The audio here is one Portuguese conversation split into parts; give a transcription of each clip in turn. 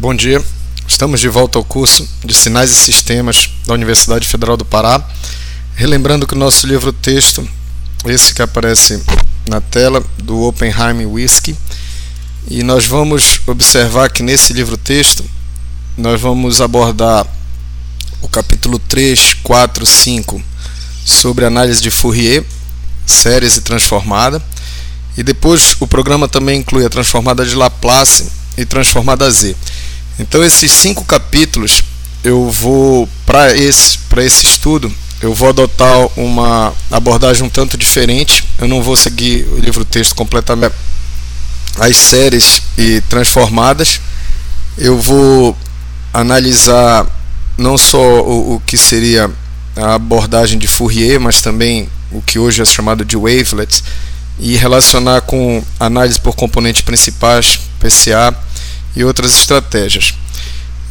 Bom dia, estamos de volta ao curso de Sinais e Sistemas da Universidade Federal do Pará. Relembrando que o nosso livro-texto, esse que aparece na tela, do Oppenheim Whisky, e nós vamos observar que nesse livro-texto nós vamos abordar o capítulo 3, 4, 5 sobre análise de Fourier, séries e transformada, e depois o programa também inclui a transformada de Laplace e transformada Z. Então esses 5 capítulos eu vou, para esse estudo, eu vou adotar uma abordagem um tanto diferente. Eu não vou seguir o livro-texto completamente, as séries e transformadas. Eu vou analisar não só o que seria a abordagem de Fourier, mas também o que hoje é chamado de wavelets, e relacionar com análise por componentes principais, PCA, e outras estratégias.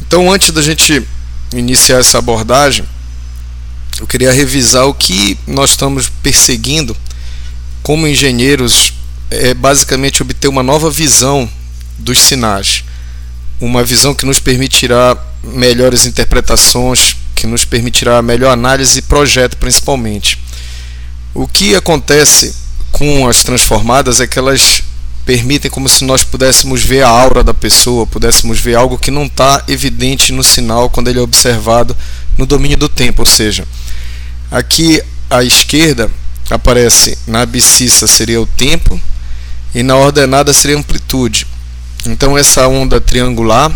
Então, antes da gente iniciar essa abordagem, eu queria revisar o que nós estamos perseguindo como engenheiros, basicamente obter uma nova visão dos sinais, uma visão que nos permitirá melhores interpretações, que nos permitirá melhor análise e projeto principalmente. O que acontece com as transformadas é que elas permitem como se nós pudéssemos ver a aura da pessoa, pudéssemos ver algo que não está evidente no sinal quando ele é observado no domínio do tempo. Ou seja, aqui à esquerda aparece, na abscissa seria o tempo e na ordenada seria a amplitude. Então essa onda triangular,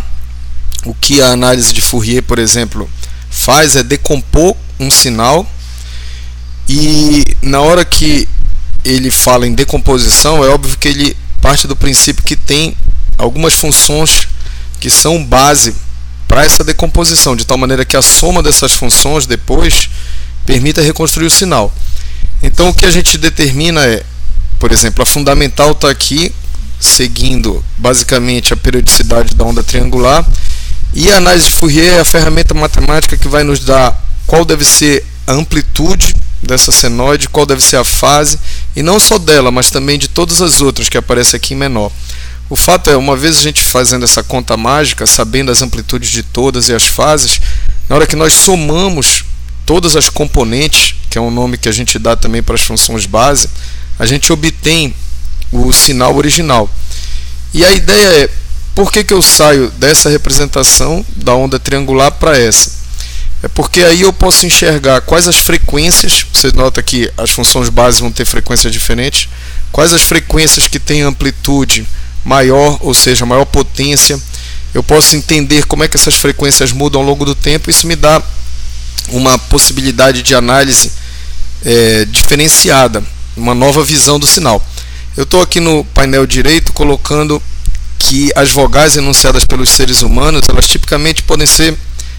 o que a análise de Fourier, por exemplo, faz é decompor um sinal, e na hora que ele fala em decomposição, é óbvio que ele parte do princípio que tem algumas funções que são base para essa decomposição, de tal maneira que a soma dessas funções depois permita reconstruir o sinal. Então o que a gente determina é, por exemplo, a fundamental está aqui, seguindo basicamente a periodicidade da onda triangular, e a análise de Fourier é a ferramenta matemática que vai nos dar qual deve ser a amplitude dessa senoide, qual deve ser a fase, e não só dela, mas também de todas as outras que aparecem aqui em menor. O fato é, uma vez a gente fazendo essa conta mágica, sabendo as amplitudes de todas e as fases, na hora que nós somamos todas as componentes, que é um nome que a gente dá também para as funções base, a gente obtém o sinal original. E a ideia é, por que eu saio dessa representação da onda triangular para essa? É porque aí eu posso enxergar quais as frequências, você nota que as funções base vão ter frequências diferentes, quais as frequências que têm amplitude maior, ou seja, maior potência. Eu posso entender como é que essas frequências mudam ao longo do tempo. Isso me dá uma possibilidade de análise diferenciada, uma nova visão do sinal. Eu estou aqui no painel direito colocando que as vogais enunciadas pelos seres humanos, elas tipicamente podem ser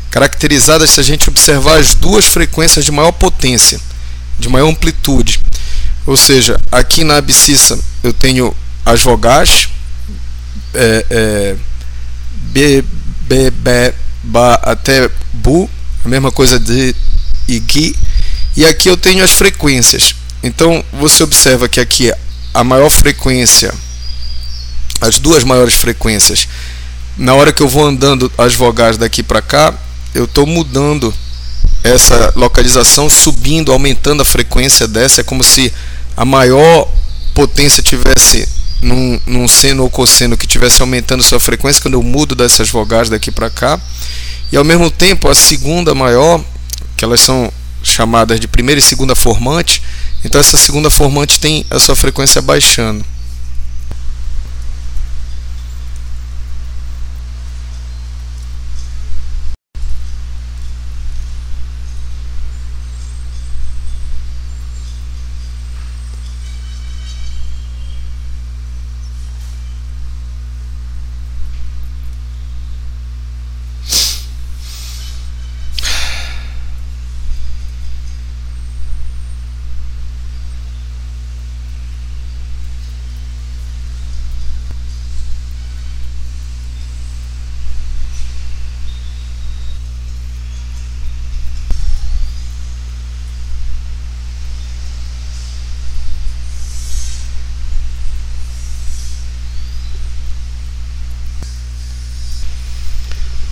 caracterizadas se a gente observar as duas frequências de maior potência, de maior amplitude. Ou seja, aqui na abscissa eu tenho as vogais B, B, B, Ba até Bu, a mesma coisa de Igi, e aqui eu tenho as frequências. Então você observa que aqui a maior frequência, as duas maiores frequências, na hora que eu vou andando as vogais daqui para cá, eu estou mudando essa localização, subindo, aumentando a frequência dessa. É como se a maior potência tivesse num seno ou cosseno que estivesse aumentando sua frequência quando eu mudo dessas vogais daqui para cá. E ao mesmo tempo a segunda maior, que elas são chamadas de primeira e segunda formante, então essa segunda formante tem a sua frequência baixando.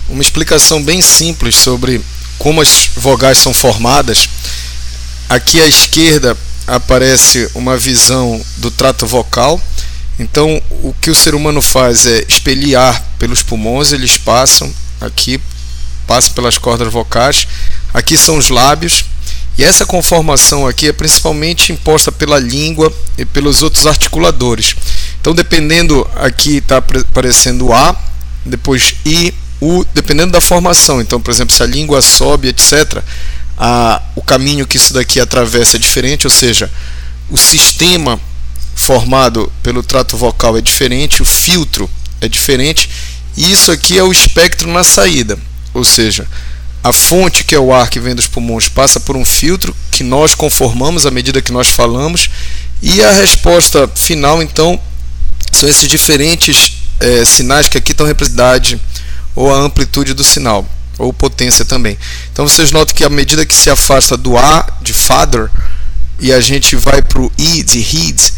uma explicação bem simples sobre como as vogais são formadas. Aqui à esquerda aparece uma visão do trato vocal. Então, o que o ser humano faz é expelir ar pelos pulmões, eles passam pelas cordas vocais. Aqui são os lábios, e essa conformação aqui é principalmente imposta pela língua e pelos outros articuladores. Então, dependendo, aqui está aparecendo A, depois I, U, dependendo da formação. Então, por exemplo, se a língua sobe, etc., o caminho que isso daqui atravessa é diferente, ou seja, o sistema formado pelo trato vocal é diferente, o filtro é diferente, e isso aqui é o espectro na saída, ou seja, a fonte, que é o ar que vem dos pulmões, passa por um filtro que nós conformamos à medida que nós falamos, e a resposta final, então, são esses diferentes sinais que aqui estão representados, ou a amplitude do sinal, ou potência também. Então vocês notam que à medida que se afasta do A, de father, e a gente vai para o I, de heed,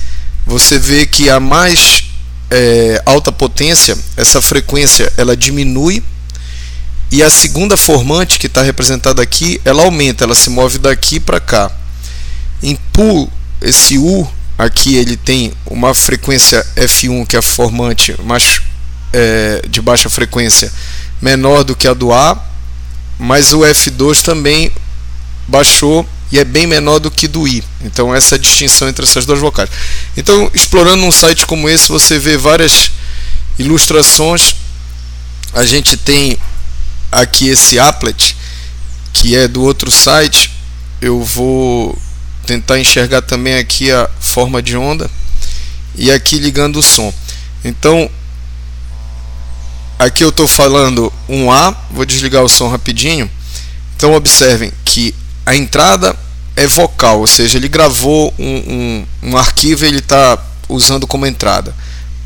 você vê que a mais alta potência, essa frequência, ela diminui, e a segunda formante, que está representada aqui, ela aumenta, ela se move daqui para cá. Em pull, esse U aqui, ele tem uma frequência F1, que é a formante mais de baixa frequência, menor do que a do A, mas o F2 também baixou e é bem menor do que do I. Então essa é a distinção entre essas duas vocais. Então, explorando um site como esse, você vê várias ilustrações. A gente tem aqui esse applet, que é do outro site. Eu vou tentar enxergar também aqui a forma de onda e aqui ligando o som. Então, aqui eu estou falando um A, vou desligar o som rapidinho. Então observem que a entrada é vocal, ou seja, ele gravou um arquivo e ele está usando como entrada.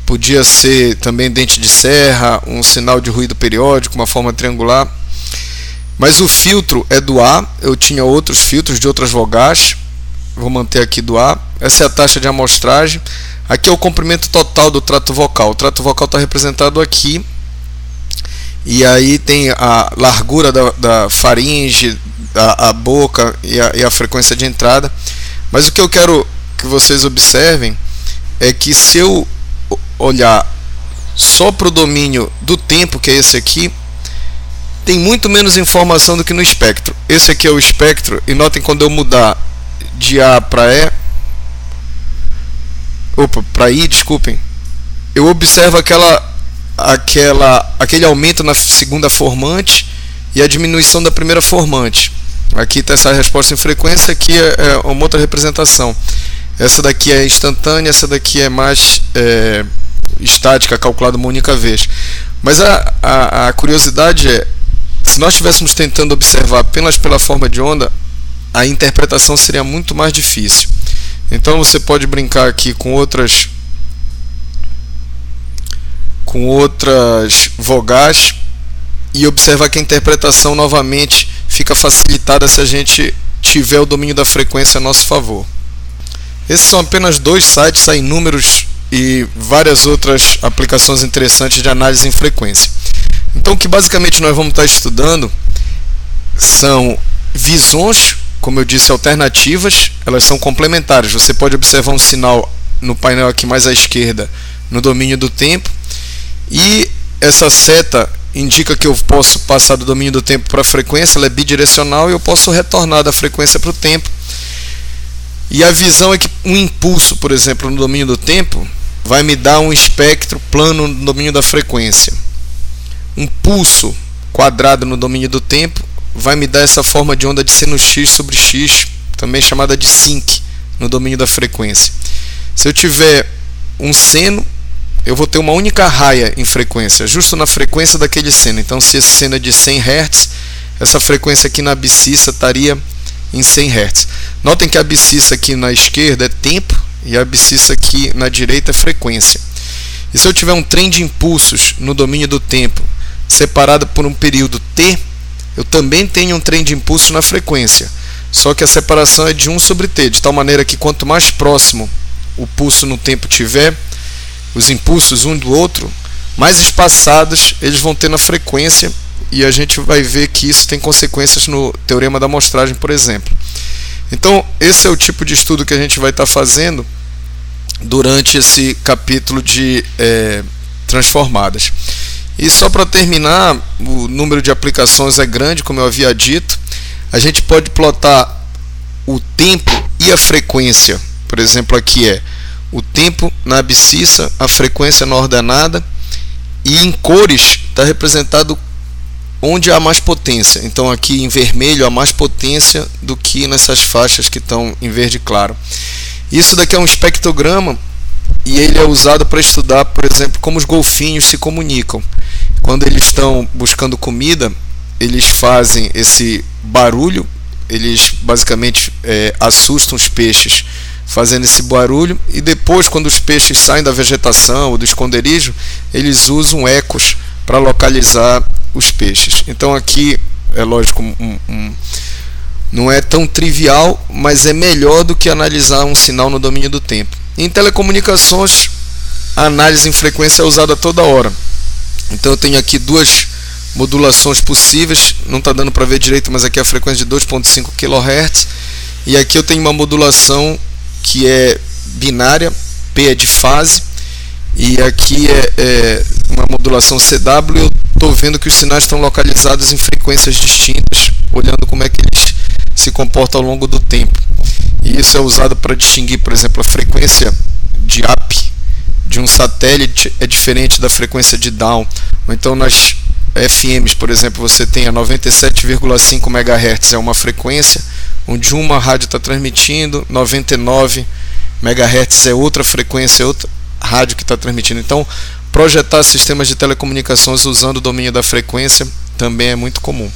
Podia ser também dente de serra, um sinal de ruído periódico, uma forma triangular. Mas o filtro é do A, eu tinha outros filtros de outras vogais, vou manter aqui do A. Essa é a taxa de amostragem. Aqui é o comprimento total do trato vocal. O trato vocal está representado aqui. E aí tem a largura da faringe, a boca e a frequência de entrada. Mas o que eu quero que vocês observem é que se eu olhar só para o domínio do tempo, que é esse aqui, tem muito menos informação do que no espectro. Esse aqui é o espectro, e notem quando eu mudar de A para E, para I, desculpem, eu observo aquele aumento na segunda formante e a diminuição da primeira formante. Aqui está essa resposta em frequência, aqui é uma outra representação. Essa daqui é instantânea, essa daqui é mais estática, calculada uma única vez. Mas a curiosidade é, se nós estivéssemos tentando observar apenas pela forma de onda, a interpretação seria muito mais difícil. Então você pode brincar aqui com outras vogais e observar que a interpretação novamente fica facilitada se a gente tiver o domínio da frequência a nosso favor. Esses são apenas 2 sites, há inúmeros e várias outras aplicações interessantes de análise em frequência. Então, o que basicamente nós vamos estar estudando são visões, como eu disse, alternativas. Elas são complementares. Você pode observar um sinal no painel aqui mais à esquerda, no domínio do tempo, e essa seta indica que eu posso passar do domínio do tempo para a frequência, ela é bidirecional, e eu posso retornar da frequência para o tempo. E a visão é que um impulso, por exemplo, no domínio do tempo, vai me dar um espectro plano no domínio da frequência. Um pulso quadrado no domínio do tempo vai me dar essa forma de onda de seno x sobre x, também chamada de sinc, no domínio da frequência. Se eu tiver um seno, eu vou ter uma única raia em frequência, justo na frequência daquele seno. Então, se esse seno é de 100 Hz, essa frequência aqui na abscissa estaria em 100 Hz. Notem que a abscissa aqui na esquerda é tempo e a abscissa aqui na direita é frequência. E se eu tiver um trem de impulsos no domínio do tempo separado por um período t, eu também tenho um trem de impulso na frequência, só que a separação é de 1 sobre t, de tal maneira que quanto mais próximo o pulso no tempo tiver, os impulsos um do outro, mais espaçados eles vão ter na frequência, e a gente vai ver que isso tem consequências no teorema da amostragem, por exemplo. Então, esse é o tipo de estudo que a gente vai estar fazendo durante esse capítulo de transformadas. E só para terminar, o número de aplicações é grande, como eu havia dito. A gente pode plotar o tempo e a frequência. Por exemplo, aqui é o tempo na abscissa, a frequência na ordenada, e em cores está representado onde há mais potência. Então aqui em vermelho há mais potência do que nessas faixas que estão em verde claro. Isso daqui é um espectrograma e ele é usado para estudar, por exemplo, como os golfinhos se comunicam. Quando eles estão buscando comida, eles fazem esse barulho, eles basicamente assustam os peixes fazendo esse barulho, e depois, quando os peixes saem da vegetação ou do esconderijo, eles usam ecos para localizar os peixes. Então aqui, é lógico, não é tão trivial, mas é melhor do que analisar um sinal no domínio do tempo. Em telecomunicações, a análise em frequência é usada toda hora. Então eu tenho aqui duas modulações possíveis, não está dando para ver direito, mas aqui é a frequência de 2.5 kHz, e aqui eu tenho uma modulação que é binária, P é de fase, e aqui é uma modulação CW. Eu estou vendo que os sinais estão localizados em frequências distintas, olhando como é que eles se comportam ao longo do tempo. E isso é usado para distinguir, por exemplo, a frequência de up de um satélite é diferente da frequência de down. Ou então nas FMs, por exemplo, você tem a 97,5 MHz, é uma frequência onde uma rádio está transmitindo, 99 MHz é outra frequência, é outra rádio que está transmitindo. Então, projetar sistemas de telecomunicações usando o domínio da frequência também é muito comum.